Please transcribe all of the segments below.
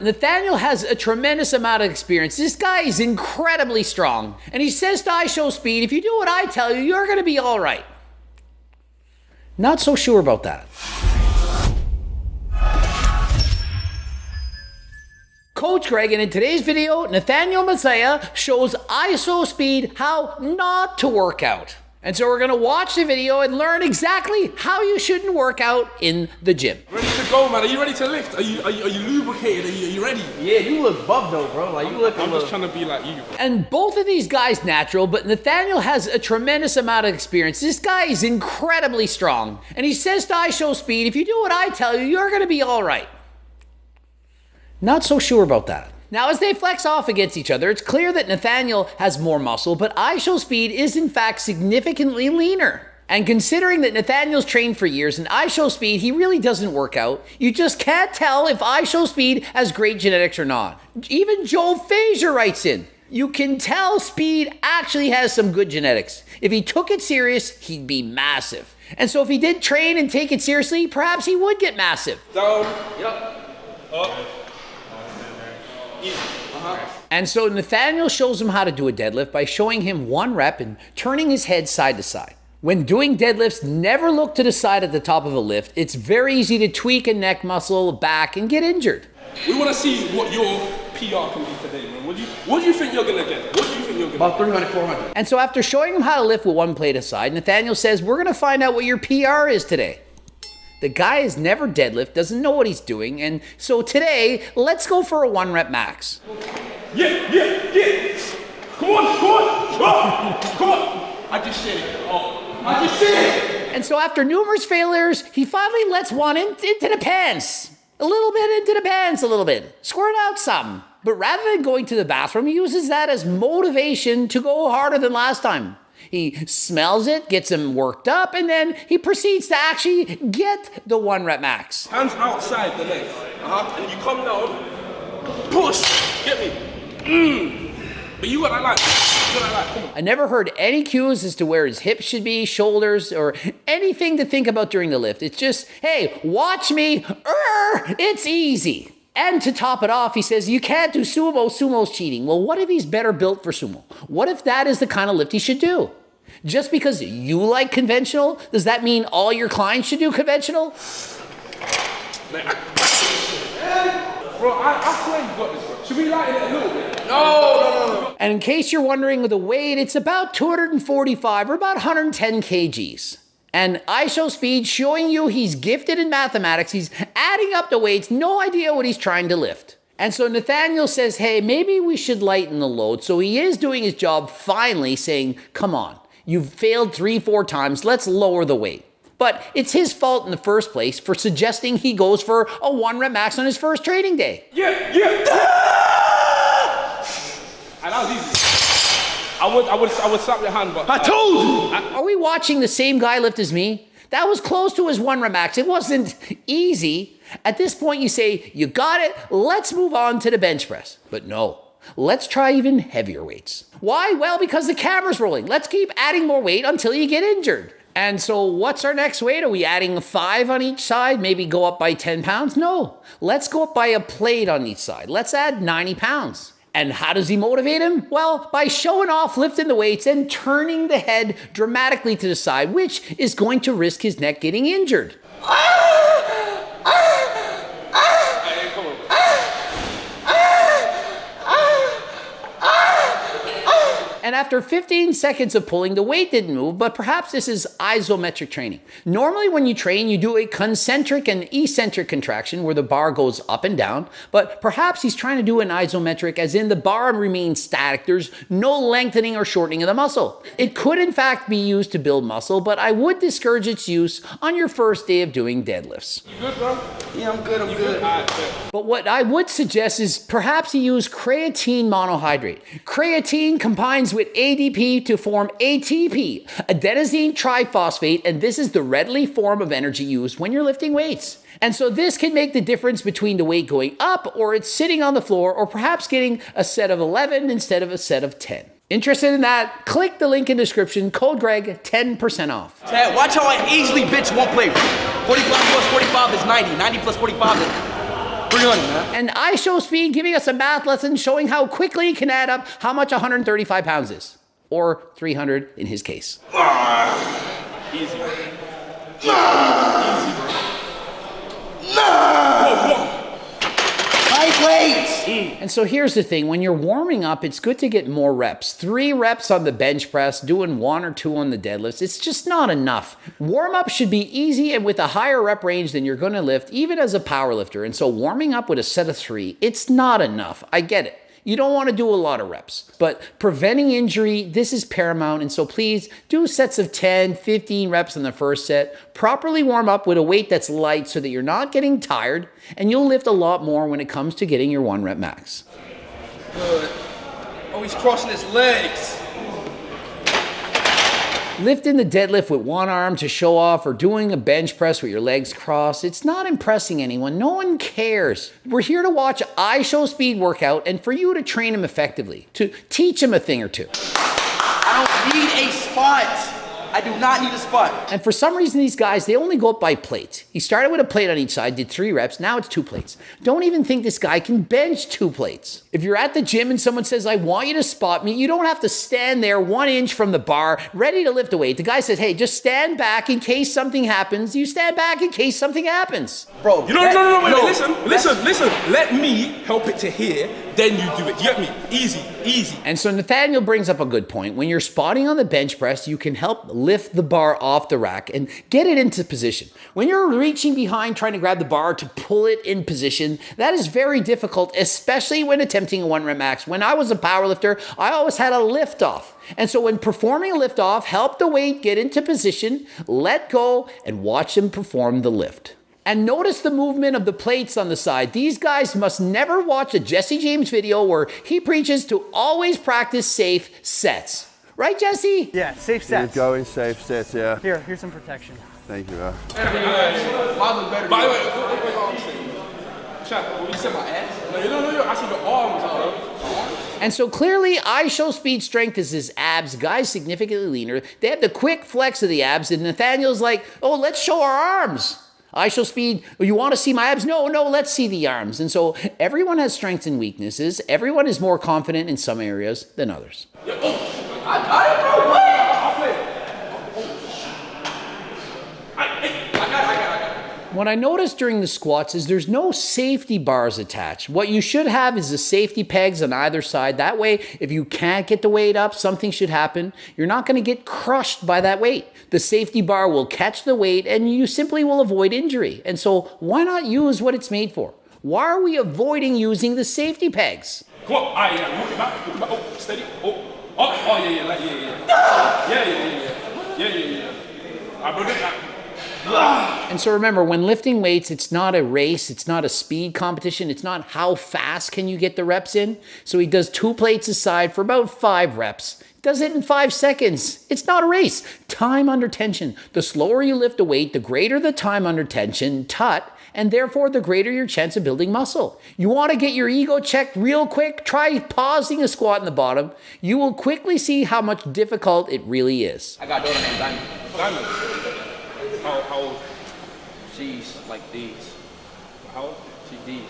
Nathaniel has a tremendous amount of experience. This guy is incredibly strong. And he says to ishowspeed, if you do what I tell you, you're going to be all right. Not so sure about that. Coach Greg, and in today's video, Nathaniel Messiah shows ishowspeed how not to work out. And so we're gonna watch the video and learn exactly how you shouldn't work out in the gym. Ready to go, man? Are you ready to lift? Are you lubricated? Are you ready? Yeah, you look buff though, bro. Like you look. I'm just trying to be like you, bro. And both of these guys natural, but Nathaniel has a tremendous amount of experience. This guy is incredibly strong. And he says to ishowspeed, if you do what I tell you, you're gonna be all right. Not so sure about that. Now, as they flex off against each other, it's clear that Nathaniel has more muscle, but ishowspeed is in fact significantly leaner. And considering that Nathaniel's trained for years and ishowspeed, he really doesn't work out, you just can't tell if ishowspeed has great genetics or not. Even Joe Frazier writes in, you can tell Speed actually has some good genetics. If he took it serious, he'd be massive. And so if he did train and take it seriously, perhaps he would get massive. Down. Yep. Up. And so Nathaniel shows him how to do a deadlift by showing him one rep and turning his head side to side. When doing deadlifts, never look to the side at the top of a lift. It's very easy to tweak a neck muscle, back, and get injured. We want to see what your PR can be today, man. What do you think you're going to get? What do you think you're going to About 300, 400. And so after showing him how to lift with one plate aside, Nathaniel says, we're going to find out what your PR is today. The guy has never deadlift, doesn't know what he's doing, and so today, let's go for a 1 rep max. Yeah. Come on. I just said it. And so after numerous failures, he finally lets one into the pants. A little bit. Squirt out some. But rather than going to the bathroom, he uses that as motivation to go harder than last time. He smells it, gets him worked up, and then he proceeds to actually get the 1 rep max. Hands outside the leg. And you come down, push, get me. But you got that like, come on. I never heard any cues as to where his hips should be, shoulders, or anything to think about during the lift. It's just, hey, watch me, it's easy. And to top it off, he says, you can't do sumo, sumo's cheating. Well, what if he's better built for sumo? What if that is the kind of lift he should do? Just because you like conventional, does that mean all your clients should do conventional? Bro, I swear you got this, bro. Should we lighten it a little bit? No. And in case you're wondering the weight, it's about 245 or about 110 kgs. And ishowspeed showing you he's gifted in mathematics, he's adding up the weights, no idea what he's trying to lift. And so Nathaniel says, hey, maybe we should lighten the load. So he is doing his job finally saying, come on, you've failed 3-4 times, let's lower the weight. But it's his fault in the first place for suggesting he goes for a 1 rep max on his first training day. Yeah. And that was easy. I would slap your hand, but... I told you! Are we watching the same guy lift as me? That was close to his 1 rep max. It wasn't easy. At this point, you say, you got it, let's move on to the bench press. But no, let's try even heavier weights. Why? Well, because the camera's rolling. Let's keep adding more weight until you get injured. And so what's our next weight? Are we adding 5 on each side? Maybe go up by 10 pounds? No, let's go up by a plate on each side. Let's add 90 pounds. And how does he motivate him? Well, by showing off lifting the weights and turning the head dramatically to the side, which is going to risk his neck getting injured. And after 15 seconds of pulling, the weight didn't move, but perhaps this is isometric training. Normally when you train, you do a concentric and eccentric contraction where the bar goes up and down, but perhaps he's trying to do an isometric as in the bar remains static. There's no lengthening or shortening of the muscle. It could in fact be used to build muscle, but I would discourage its use on your first day of doing deadlifts. You good, bro? Yeah, I'm good. But what I would suggest is perhaps you use creatine monohydrate. Creatine combines with ADP to form ATP, adenosine triphosphate, and this is the readily form of energy used when you're lifting weights. And so this can make the difference between the weight going up or it's sitting on the floor or perhaps getting a set of 11 instead of a set of 10. Interested in that? Click the link in the description, code Greg, 10% off. Chad, watch how I easily bitch one plate. 45 plus 45 is 90. 90 plus 45 is... 300, man. And I show speed giving us a math lesson showing how quickly it can add up how much 135 pounds is. Or 300 in his case. Easy, bro. Easy, bro. Whoa. And so here's the thing, when you're warming up, it's good to get more reps. 3 reps on the bench press, doing 1 or 2 on the deadlifts, it's just not enough. Warm up should be easy and with a higher rep range than you're gonna lift, even as a power lifter. And so warming up with a set of 3, it's not enough. I get it. You don't want to do a lot of reps, but preventing injury, this is paramount. And so please do sets of 10, 15 reps in the first set. Properly warm up with a weight that's light so that you're not getting tired, and you'll lift a lot more when it comes to getting your 1 rep max. Good. Oh, he's crossing his legs. Lifting the deadlift with 1 arm to show off or doing a bench press with your legs crossed, it's not impressing anyone. No one cares. We're here to watch I Show Speed workout and for you to train him effectively, to teach him a thing or two. I don't need a spot. I do not need a spot. And for some reason, these guys, they only go up by plates. He started with a plate on each side, did 3 reps, now it's 2 plates. Don't even think this guy can bench 2 plates. If you're at the gym and someone says, I want you to spot me, you don't have to stand there 1 inch from the bar, ready to lift a weight. The guy says, hey, just stand back in case something happens. You stand back in case something happens. Bro, You know, no, wait, listen. Let me help it to here, then you do it. You get me? Easy. And so Nathaniel brings up a good point. When you're spotting on the bench press, you can help lift the bar off the rack and get it into position. When you're reaching behind trying to grab the bar to pull it in position, that is very difficult, especially when attempting a 1 rep max. When I was a powerlifter, I always had a lift off. And so when performing a lift off, help the weight get into position, let go, and watch them perform the lift. And notice the movement of the plates on the side. These guys must never watch a Jesse James video where he preaches to always practice safe sets. Right, Jesse? Yeah, safe sets. Keep going, safe sets, yeah. Here's some protection. Thank you, bro. By the way, wait, arm thing. Chat, when you said my ass? No, I said the arms, bro. And so clearly, I Show Speed strength is his abs. Guys significantly leaner. They have the quick flex of the abs, and Nathaniel's like, oh, let's show our arms. I Show Speed, you want to see my abs? No, let's see the arms. And so everyone has strengths and weaknesses. Everyone is more confident in some areas than others. I got it, bro. What? I'll play it. I got it. What I noticed during the squats is there's no safety bars attached. What you should have is the safety pegs on either side. That way, if you can't get the weight up, something should happen. You're not going to get crushed by that weight. The safety bar will catch the weight and you simply will avoid injury. And so why not use what it's made for? Why are we avoiding using the safety pegs? Come on. Yeah. Look it back. Oh, steady. Yeah. I brought it back. And so remember, when lifting weights, it's not a race, it's not a speed competition, it's not how fast can you get the reps in. So he does 2 plates aside for about 5 reps. Does it in 5 seconds. It's not a race. Time under tension. The slower you lift a weight, the greater the time under tension, TUT, and therefore the greater your chance of building muscle. You want to get your ego checked real quick? Try pausing a squat in the bottom. You will quickly see how much difficult it really is. I got a daughter named Diamond. Diamond. How old? She's like these. How old? She's these.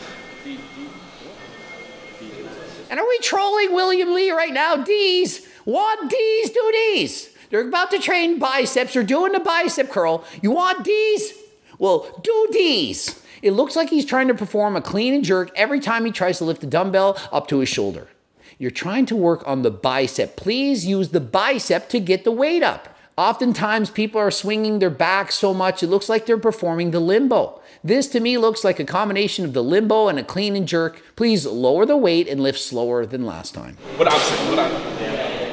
And are we trolling William Lee right now? D's. Want D's? Do D's. They're about to train biceps. They're doing the bicep curl. You want D's? Well, do D's. It looks like he's trying to perform a clean and jerk every time he tries to lift the dumbbell up to his shoulder. You're trying to work on the bicep. Please use the bicep to get the weight up. Oftentimes, people are swinging their back so much, it looks like they're performing the limbo. This, to me, looks like a combination of the limbo and a clean and jerk. Please lower the weight and lift slower than last time.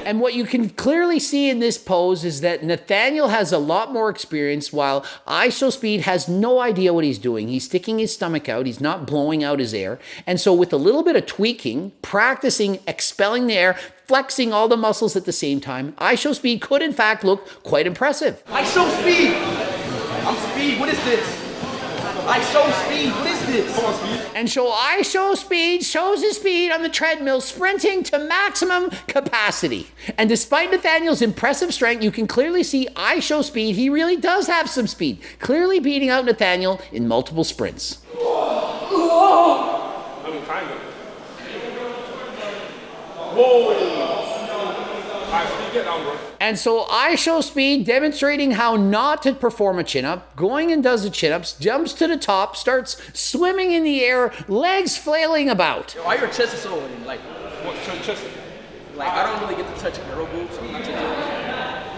And what you can clearly see in this pose is that Nathaniel has a lot more experience while I Show Speed has no idea what he's doing. He's sticking his stomach out. He's not blowing out his air. And so with a little bit of tweaking, practicing, expelling the air, flexing all the muscles at the same time, I Show Speed could in fact look quite impressive. I Show Speed. I'm Speed. What is this? I Show Speed. What is this? Come on, Speed. And so I Show Speed shows his speed on the treadmill, sprinting to maximum capacity. And despite Nathaniel's impressive strength, you can clearly see I Show Speed. He really does have some speed, clearly beating out Nathaniel in multiple sprints. Oh! I mean, kind of. Whoa! Alright, Speed, get down, bro. And so I show Speed demonstrating how not to perform a chin-up, going and does the chin-ups, jumps to the top, starts swimming in the air, legs flailing about. Yo, why your chest is so like What's your chest? like I don't really get to touch girl boobs, so I'm not touching.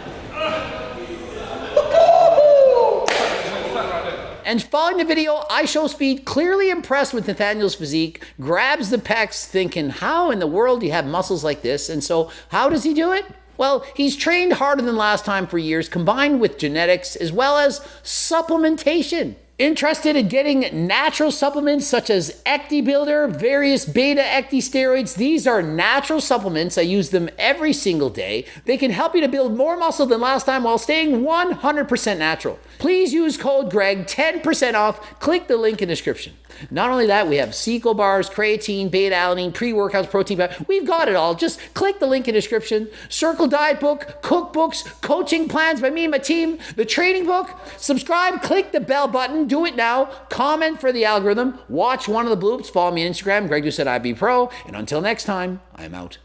And following the video, I show Speed clearly impressed with Nathaniel's physique, grabs the pecs thinking, how in the world do you have muscles like this? And so how does he do it? Well, he's trained harder than last time for years, combined with genetics as well as supplementation. Interested in getting natural supplements such as Ecti Builder, various beta Ecti steroids? These are natural supplements. I use them every single day. They can help you to build more muscle than last time while staying 100% natural. Please use code GREG, 10% off. Click the link in the description. Not only that, we have Seco bars, creatine, beta-alanine, pre-workouts, protein powder. We've got it all. Just click the link in the description. Circle diet book, cookbooks, coaching plans by me and my team, the training book. Subscribe, click the bell button. Do it now. Comment for the algorithm. Watch one of the bloops. Follow me on Instagram, Greg Doucette IB Pro. And until next time, I'm out.